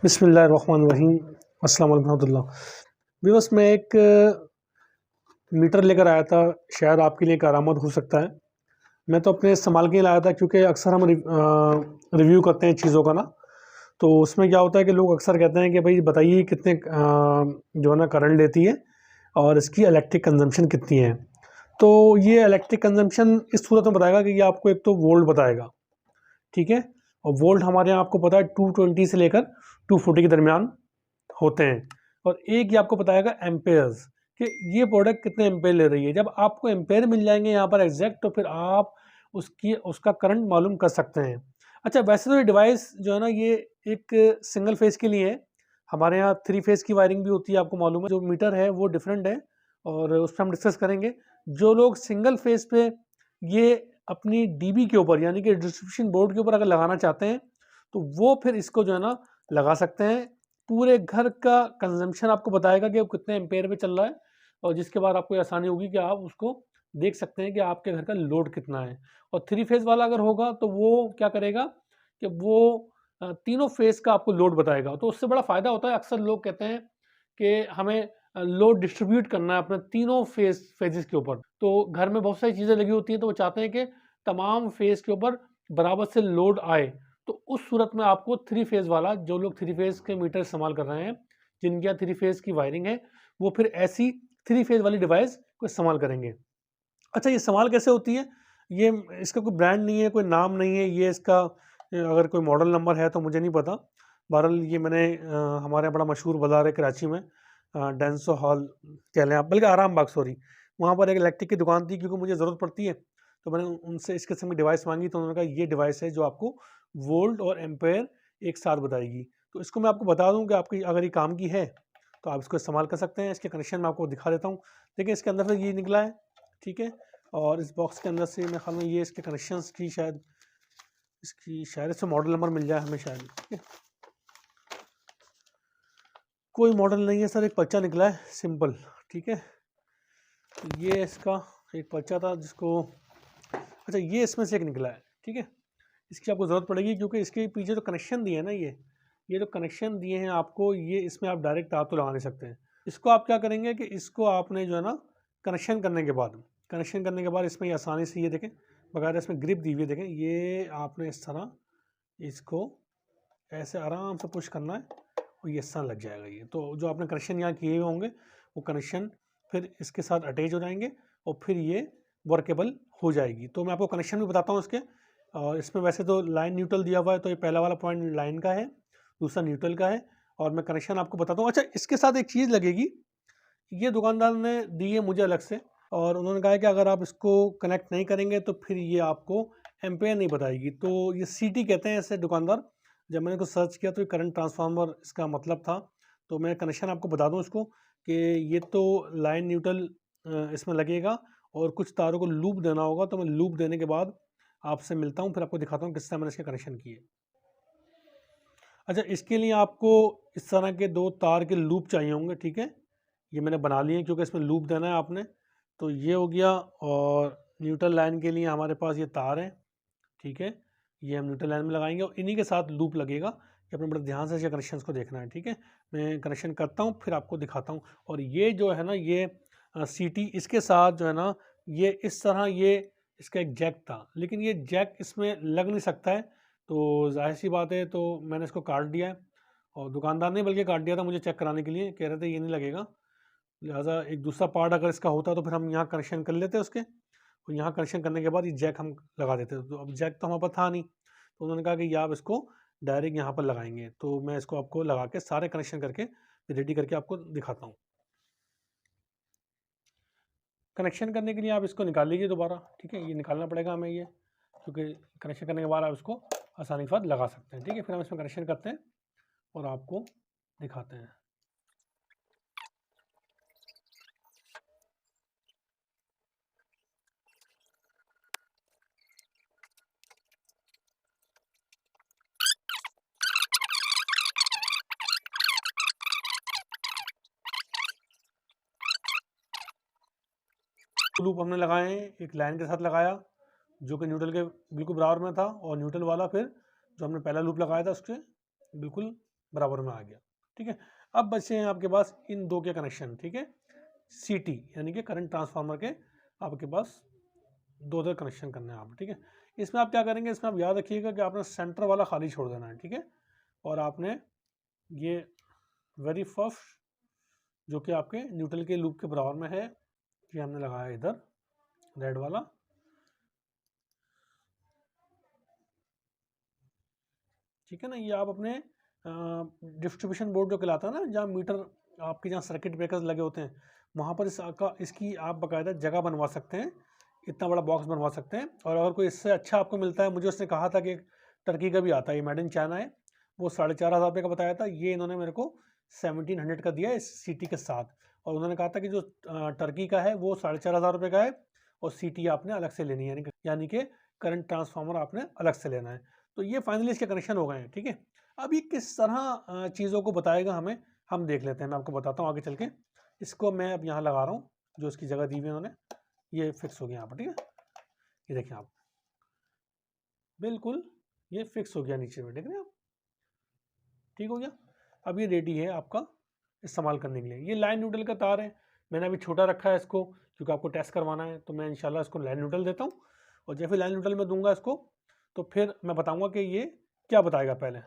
बिस्मिल्लाहिर्रहमानिर्रहीम। अस्सलाम वालेकुम रहमतुल्लाह। बस मैं एक मीटर लेकर आया था, शायद आपके लिए करामत हो सकता है। मैं तो अपने इस्तेमाल के लिए लाया था, क्योंकि अक्सर हम रिव्यू करते हैं चीज़ों का ना, तो उसमें क्या होता है कि लोग अक्सर कहते हैं कि भाई बताइए कितने जो है ना करंट लेती है और इसकी इलेक्ट्रिक कंजम्पशन कितनी है। तो ये इलेक्ट्रिक कंजम्पशन इस सूरत में बताएगा कि ये आपको एक तो वोल्ट बताएगा, ठीक है। और वोल्ट हमारे यहाँ आपको पता है 220 से लेकर 240 के दरमियान होते हैं। और एक ये आपको बताएगा एम्पेयर्स, कि ये प्रोडक्ट कितने एम्पेयर ले रही है। जब आपको एम्पेयर मिल जाएंगे यहाँ पर एग्जैक्ट, तो फिर आप उसका करंट मालूम कर सकते हैं। अच्छा, वैसे तो ये डिवाइस जो है ना, ये एक सिंगल फेज के लिए है। हमारे यहाँ 3 फेज की वायरिंग भी होती है, आपको मालूम है। जो मीटर है वो डिफरेंट है और उस पर हम डिस्कस करेंगे। जो लोग सिंगल फेज पे ये अपनी डीबी के ऊपर, यानी कि डिस्ट्रीब्यूशन बोर्ड के ऊपर अगर लगाना चाहते हैं, तो वो फिर इसको जो है ना लगा सकते हैं। पूरे घर का कंजम्पशन आपको बताएगा कि वो कितने एम्पेयर पे चल रहा है, और जिसके बाद आपको ये आसानी होगी कि आप उसको देख सकते हैं कि आपके घर का लोड कितना है। और 3 फेज वाला अगर होगा तो वो क्या करेगा कि वो तीनों फेज का आपको लोड बताएगा। तो उससे बड़ा फ़ायदा होता है। अक्सर लोग कहते हैं कि हमें लोड डिस्ट्रीब्यूट करना है अपने तीनों फेजेस के ऊपर। तो घर में बहुत सारी चीज़ें लगी होती हैं, तो वो चाहते हैं कि तमाम फेज के ऊपर बराबर से लोड आए। तो उस सूरत में आपको 3 फेज वाला, जो लोग 3 फेज के मीटर इस्तेमाल कर रहे हैं, जिनके यहाँ 3 फेज की वायरिंग है, वो फिर ऐसी 3 फेज वाली डिवाइस को इस्तेमाल करेंगे। अच्छा, ये इस्तेमाल कैसे होती है? ये इसका कोई ब्रांड नहीं है, कोई नाम नहीं है। ये इसका अगर कोई मॉडल नंबर है तो मुझे नहीं पता। बहरहाल ये मैंने हमारे यहाँ बड़ा मशहूर बाज़ार है कराची में, डेंसो हॉल कह लें आप, बल्कि आराम बाग, सॉरी, वहाँ पर एक इलेक्ट्रिक की दुकान थी। क्योंकि मुझे ज़रूरत पड़ती है, तो मैंने उनसे इस किस्म की डिवाइस मांगी, तो उन्होंने कहा ये डिवाइस है जो आपको वोल्ट और एम्पेयर एक साथ बताएगी। तो इसको मैं आपको बता दूं कि आपकी अगर ये काम की है तो आप इसको इस्तेमाल कर सकते हैं। इसके कनेक्शन मैं आपको दिखा देता हूँ। देखिए, इसके अंदर से ये निकला है, ठीक है। और इस बॉक्स के अंदर से मेरे ख्याल में ये इसके कनेक्शंस की शायद इससे मॉडल नंबर मिल जाए हमें शायद, ठीक है। कोई मॉडल नहीं है सर, एक पर्चा निकला है सिंपल, ठीक है। ये इसका एक पर्चा था जिसको, अच्छा, ये इसमें से एक निकला है, ठीक है। इसकी आपको ज़रूरत पड़ेगी, क्योंकि इसके पीछे जो कनेक्शन दिए हैं ना, ये जो कनेक्शन दिए हैं आपको, ये इसमें आप डायरेक्ट तार तो लगा नहीं सकते हैं। इसको आप क्या करेंगे कि इसको आपने जो है ना कनेक्शन करने के बाद इसमें ये आसानी से, ये देखें, बकायदा इसमें ग्रिप दी हुई है, देखें। ये आपने इस तरह इसको ऐसे आराम से पुश करना है और ये इस तरह लग जाएगा। ये तो जो आपने कनेक्शन यहाँ किए हुए होंगे, वो कनेक्शन फिर इसके साथ अटैच हो जाएंगे और फिर ये वर्केबल हो जाएगी। तो मैं आपको कनेक्शन भी बताता हूँ इसके। और इसमें वैसे तो लाइन न्यूट्रल दिया हुआ है, तो ये पहला वाला पॉइंट लाइन का है, दूसरा न्यूट्रल का है। और मैं कनेक्शन आपको बताता हूँ। अच्छा, इसके साथ एक चीज़ लगेगी, ये दुकानदार ने दी है मुझे अलग से, और उन्होंने कहा है कि अगर आप इसको कनेक्ट नहीं करेंगे तो फिर ये आपको एम्पेयर नहीं बताएगी। तो ये सीटी कहते हैं ऐसे दुकानदार। जब मैंने इसको सर्च किया तो ये करंट ट्रांसफार्मर इसका मतलब था। तो मैं कनेक्शन आपको बता दूं इसको, कि ये तो लाइन न्यूट्रल इसमें लगेगा और कुछ तारों को लूप देना होगा। तो मैं लूप देने के बाद आपसे मिलता हूँ, फिर आपको दिखाता हूँ किस तरह मैंने इसके कनेक्शन किए। अच्छा, इसके लिए आपको इस तरह के 2 तार के लूप चाहिए होंगे, ठीक है। ये मैंने बना लिए हैं, क्योंकि इसमें लूप देना है आपने। तो ये हो गया। और न्यूट्रल लाइन के लिए हमारे पास ये तार हैं, ठीक है। ये हम न्यूट्रल लाइन में लगाएंगे और इन्हीं के साथ लूप लगेगा। कि अपने बड़े ध्यान से इसके कनेक्शन को देखना है, ठीक है। मैं कनेक्शन करता हूँ, फिर आपको दिखाता हूँ। और ये जो है ना, ये सीटी इसके साथ जो है ना, ये इस तरह, ये इसका एक जैक था, लेकिन ये जैक इसमें लग नहीं सकता है। तो जाहिर सी बात है, तो मैंने इसको काट दिया है। और दुकानदार ने बल्कि काट दिया था मुझे चेक कराने के लिए, कह रहे थे ये नहीं लगेगा। लिहाजा एक दूसरा पार्ट अगर इसका होता तो फिर हम यहाँ कनेक्शन कर लेते उसके, और यहाँ कनेक्शन करने के बाद ये जैक हम लगा देते। तो अब जैक तो हमारे पास था नहीं, तो उन्होंने कहा कि ये आप इसको डायरेक्ट यहाँ पर लगाएंगे। तो मैं इसको आपको लगा के सारे कनेक्शन करके रेडी करके आपको दिखाता हूँ। कनेक्शन करने के लिए आप इसको निकाल लीजिए दोबारा, ठीक है। ये निकालना पड़ेगा हमें ये, क्योंकि कनेक्शन करने के बाद आप इसको आसानी के साथ लगा सकते हैं, ठीक है। फिर हम इसमें कनेक्शन करते हैं और आपको दिखाते हैं। लूप हमने लगाए हैं, एक लाइन के साथ लगाया जो कि न्यूट्रल के बिल्कुल बराबर में था, और न्यूट्रल वाला फिर जो हमने पहला लूप लगाया था उसके बिल्कुल बराबर में आ गया। ठीक है, अब बचे हैं आपके पास इन दो के कनेक्शन। ठीक है, CT यानी कि करंट ट्रांसफार्मर के आपके पास दो कनेक्शन करने हैं आप। ठीक है, इसमें आप क्या करेंगे, इसमें आप याद रखिएगा कि आपने सेंटर वाला खाली छोड़ देना है। ठीक है, और आपने ये वेरी फर्स्ट जो कि आपके न्यूट्रल के लूप के बराबर में है, ये हमने लगाया इधर रेड वाला। ठीक है ना, ये आप अपने डिस्ट्रीब्यूशन बोर्ड जो कहलाता है ना, जहाँ मीटर आपके जहाँ सर्किट ब्रेकर्स लगे होते हैं, वहाँ पर इसकी आप बाकायदा जगह बनवा सकते हैं, इतना बड़ा बॉक्स बनवा सकते हैं। और अगर कोई इससे अच्छा आपको मिलता है, मुझे उसने कहा था कि टर्की का भी आता है, ये मेड इन चाइना है, वो 4,500 रुपये का बताया था, ये इन्होंने मेरे को 1700 का दिया है इस CT के साथ। और उन्होंने कहा था कि जो टर्की का है वो 4,500 रुपये का है, और CT आपने अलग से लेनी है, यानी कि करंट ट्रांसफार्मर आपने अलग से लेना है। तो ये फाइनली इसके कनेक्शन हो गए हैं। ठीक है, अब ये किस तरह चीज़ों को बताएगा हमें, हम देख लेते हैं। मैं आपको बताता हूँ आगे चल के। इसको मैं अब यहाँ लगा रहा हूँ, जो इसकी जगह दी हुई है उन्होंने, ये फिक्स हो गया यहाँ पर। ठीक है, ये देखें आप, बिल्कुल ये फिक्स हो गया नीचे में, देख रहे हैं आप, ठीक हो गया। अब ये रेडी है आपका इस्तेमाल करने के लिए। ये लाइन न्यूट्रल का तार है, मैंने अभी छोटा रखा है इसको क्योंकि आपको टेस्ट करवाना है, तो मैं इंशाल्लाह इसको लाइन न्यूट्रल देता हूँ। और जैसे लाइन न्यूट्रल में दूंगा इसको, तो फिर मैं बताऊंगा कि ये क्या बताएगा। पहले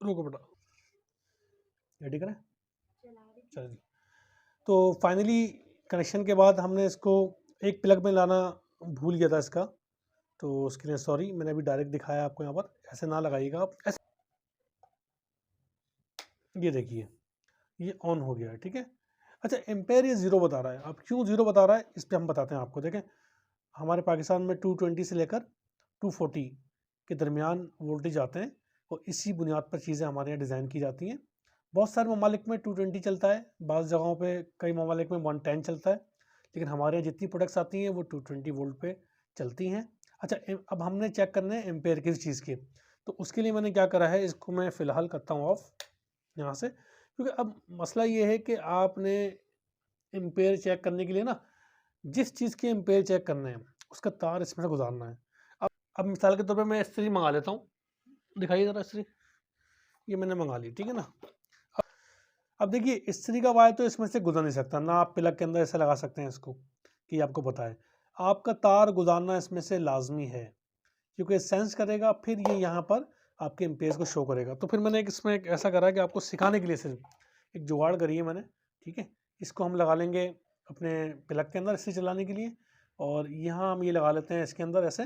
रुको बेटा, रेडी करें, चलिए। तो फाइनली कनेक्शन के बाद हमने इसको एक प्लग में लाना भूल गया था इसका, तो उसके लिए सॉरी। मैंने अभी डायरेक्ट दिखाया आपको, यहाँ पर ऐसे ना लगाइएगा आप, ऐसे। ये देखिए ये ऑन हो गया है। ठीक है, अच्छा एम्पेयर ये 0 बता रहा है। अब क्यों 0 बता रहा है, इस पर हम बताते हैं आपको। देखें, हमारे पाकिस्तान में 220 से लेकर 240 के दरमियान वोल्टेज आते हैं, और इसी बुनियाद पर चीज़ें हमारे यहाँ डिज़ाइन की जाती हैं। बहुत सारे ममालिक में 220 चलता है, बाज़ जगहों पे कई ममालिक में 110 चलता है, लेकिन हमारे यहाँ जितनी प्रोडक्ट्स आती हैं वो 220 वोल्ट पे चलती हैं। अच्छा अब हमने चेक करना है एम्पेयर किस चीज़ के, तो उसके लिए मैंने क्या करा है, इसको मैं फ़िलहाल करता हूँ ऑफ यहाँ से, क्योंकि अब मसला ये है कि आपने एम्पेयर चेक करने के लिए ना, जिस चीज़ के एम्पेयर चेक करने हैं उसका तार इसमें से गुजारना है। अब मिसाल के तौर पे मैं इस्त्री मंगा लेता हूँ, दिखाइए ज़रा इस्त्री, ये मैंने मंगा ली। ठीक है ना, अब देखिए इस्त्री का वायर तो इसमें से गुजर नहीं सकता ना, आप प्लग के अंदर ऐसे लगा सकते हैं इसको कि आपको पता है, आपका तार गुजारना इसमें से लाजमी है, क्योंकि सेंस करेगा, फिर ये यहाँ पर आपके एम्पेयर्स को शो करेगा। तो फिर मैंने इसमें एक ऐसा करा कि आपको सिखाने के लिए सिर्फ एक जुगाड़ करी है मैंने। ठीक है, इसको हम लगा लेंगे अपने प्लग के अंदर इस्त्री चलाने के लिए, और यहाँ हम ये लगा लेते हैं इसके अंदर ऐसे,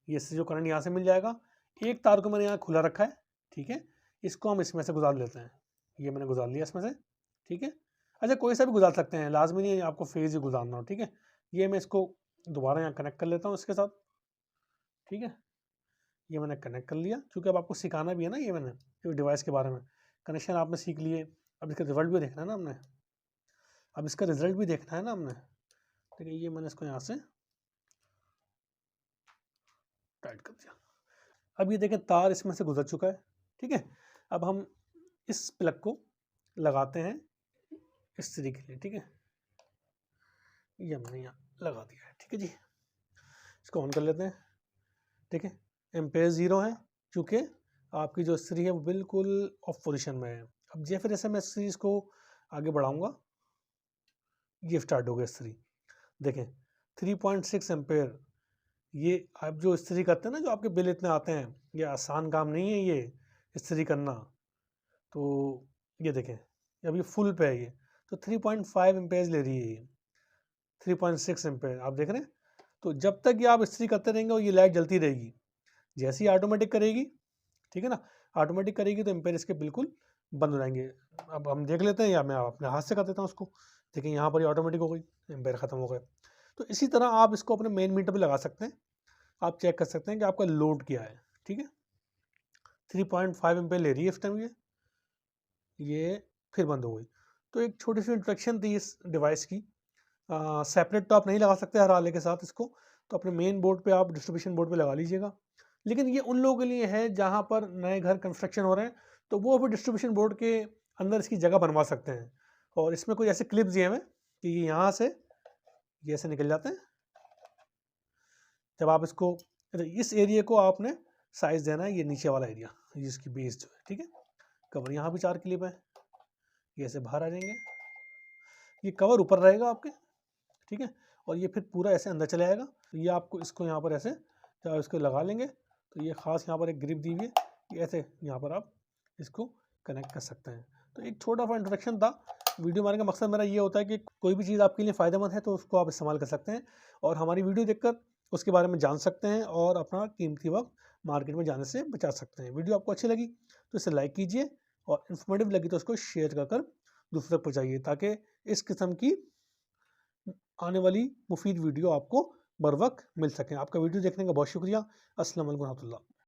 ये इससे जो करंट यहाँ से मिल जाएगा। एक तार को मैंने यहाँ खुला रखा है। ठीक है, इसको हम इसमें से गुजार लेते हैं, ये मैंने गुजार लिया इसमें से। ठीक है, अच्छा कोई सा भी गुजार सकते हैं, लाजमी नहीं है आपको फेज़ ही गुजारना हो। ठीक है, ये मैं इसको दोबारा यहाँ कनेक्ट कर लेता हूँ इसके साथ। ठीक है, ये मैंने कनेक्ट कर लिया, क्योंकि अब आपको सिखाना भी है ना, ये मैंने डिवाइस के बारे में कनेक्शन आपने सीख लिए, अब इसका रिजल्ट भी देखना है ना हमने, अब इसका रिजल्ट भी देखना है ना हमने। ठीक है, ये मैंने इसको यहाँ से टाइट कर दिया। अब ये देखें तार इसमें से गुजर चुका है। ठीक है, अब हम इस प्लग को लगाते हैं इस तरीके के लिए। ठीक है, ये हमने यहाँ लगा दिया है। ठीक है जी, इसको ऑन कर लेते हैं। ठीक है, एम्पेयर 0 है, क्योंकि आपकी जो इस्त्री है वो बिल्कुल ऑफ पोजीशन में है। अब फिर ऐसे मैं इस चीज़ को आगे बढ़ाऊंगा, ये स्टार्ट हो गया इस्त्री। देखें 3.6 एम्पेयर, ये आप जो इस्त्री करते हैं ना, जो आपके बिल इतने आते हैं, ये आसान काम नहीं है ये इस्त्री करना। तो ये देखें अभी फुल पे है ये, तो 3.5 एम्पेयर ले रही है ये, 3.6 एम्पेयर आप देख रहे हैं। तो जब तक ये आप इस्त्री करते रहेंगे और ये लाइट जलती रहेगी, जैसे ही ऑटोमेटिक करेगी, ठीक है ना, ऑटोमेटिक करेगी तो एम्पेयर इसके बिल्कुल बंद हो जाएंगे। अब हम देख लेते हैं, या मैं अपने हाथ से कर देता हूँ उसको। देखिए यहाँ पर ये ऑटोमेटिक हो गई, एम्पेयर ख़त्म हो गए। तो इसी तरह आप इसको अपने मेन मीटर पे लगा सकते हैं, आप चेक कर सकते हैं कि आपका लोड क्या है। ठीक है, 3.5 एम्पेयर ले रही है इस टाइम ये फिर बंद हो गई। तो एक छोटी सी इंट्रोडक्शन थी इस डिवाइस की। सेपरेट तो आप नहीं लगा सकते हर आले के साथ इसको, तो अपने मेन बोर्ड पे आप डिस्ट्रीब्यूशन बोर्ड पे लगा लीजिएगा। लेकिन ये उन लोगों के लिए है जहाँ पर नए घर कंस्ट्रक्शन हो रहे हैं, तो वो फिर डिस्ट्रीब्यूशन बोर्ड के अंदर इसकी जगह बनवा सकते हैं। और इसमें कुछ ऐसे क्लिप्स दिए हुए हैं कि यहाँ से ये ऐसे निकल जाते हैं। जब आप इसको, इस एरिया को आपने साइज़ देना है, ये नीचे वाला एरिया, ये इसकी बेस जो है, ठीक है। कवर यहाँ भी 4 क्लिप है, ये ऐसे बाहर आ जाएंगे, ये कवर ऊपर रहेगा आपके, ठीक है। और ये फिर पूरा ऐसे अंदर चले आएगा। तो ये आपको इसको यहाँ पर ऐसे जब इसको लगा लेंगे तो ये खास यहाँ पर एक ग्रिप दी हुई है, ये ऐसे यहाँ पर आप इसको कनेक्ट कर सकते हैं। तो एक छोटा सा इंट्रोडक्शन था। वीडियो बनाने का मकसद मेरा ये होता है कि कोई भी चीज़ आपके लिए फ़ायदेमंद है तो उसको आप इस्तेमाल कर सकते हैं और हमारी वीडियो देखकर उसके बारे में जान सकते हैं और अपना कीमती वक्त मार्केट में जाने से बचा सकते हैं। वीडियो आपको अच्छी लगी तो इसे लाइक कीजिए और इन्फॉर्मेटिव लगी तो उसको शेयर कर दूसरे तक पहुँचाइए, ताकि इस किस्म की आने वाली मुफीद वीडियो आपको बर वक्त मिल सकें। आपका वीडियो देखने का बहुत शुक्रिया। अस्सलाम वालेकुम रहमतुल्लाह।